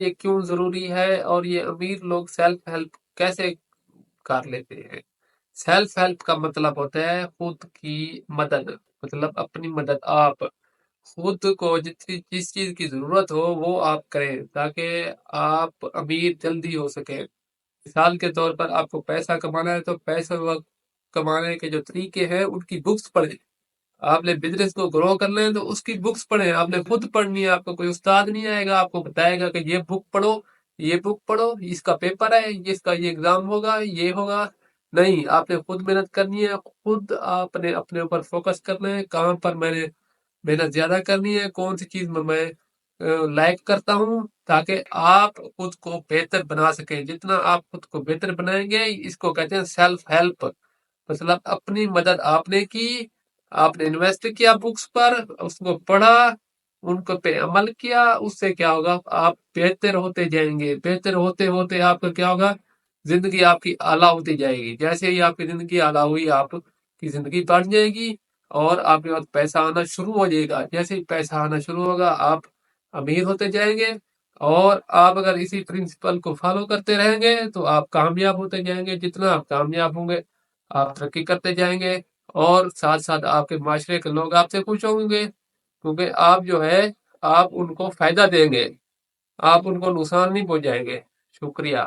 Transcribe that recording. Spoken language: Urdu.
یہ کیوں ضروری ہے اور یہ امیر لوگ سیلف ہیلپ کیسے کر لیتے ہیں؟ سیلف ہیلپ کا مطلب ہوتا ہے خود کی مدد، مطلب اپنی مدد آپ خود کو جس چیز کی ضرورت ہو وہ آپ کریں تاکہ آپ امیر جلدی ہو سکیں۔ مثال کے طور پر آپ کو پیسہ کمانا ہے تو پیسہ کمانے کے جو طریقے ہیں ان کی بکس پڑھیں۔ آپ نے بزنس کو گرو کرنا ہے تو اس کی بکس پڑھیں، آپ نے خود پڑھنی ہے، آپ کو کوئی استاد نہیں آئے گا آپ کو بتائے گا کہ یہ بک پڑھو، یہ بک پڑھو، اس کا پیپر ہے، اس کا یہ ایگزام ہوگا، یہ ہوگا۔ نہیں، آپ نے خود محنت کرنی ہے، خود آپ نے اپنے اوپر فوکس کرنا ہے، کہاں پر میں نے محنت زیادہ کرنی ہے، کون سی چیز میں لائک کرتا ہوں، تاکہ آپ خود کو بہتر بنا سکیں۔ جتنا آپ خود کو بہتر بنائیں گے اس کو کہتے ہیں سیلف ہیلپ، مطلب اپنی مدد آپ نے کی، آپ نے انویسٹ کیا بکس پر، اس کو پڑھا، ان کو پہ عمل کیا، اس سے کیا ہوگا آپ بہتر ہوتے جائیں گے، بہتر ہوتے ہوتے آپ کا کیا ہوگا زندگی آپ کی اعلیٰ ہوتی جائے گی۔ جیسے ہی آپ کی زندگی اعلیٰ ہوئی آپ کی زندگی بڑھ جائے گی اور آپ کے پاس پیسہ آنا شروع ہو جائے گا۔ جیسے ہی پیسہ آنا شروع ہوگا آپ امیر ہوتے جائیں گے، اور آپ اگر اسی پرنسپل کو فالو کرتے رہیں گے تو آپ کامیاب ہوتے جائیں گے۔ جتنا آپ کامیاب ہوں گے آپ ترقی کرتے جائیں گے، اور ساتھ ساتھ آپ کے معاشرے کے لوگ آپ سے خوش ہوں گے، کیونکہ آپ جو ہے آپ ان کو فائدہ دیں گے، آپ ان کو نقصان نہیں پہنچائیں گے۔ شکریہ۔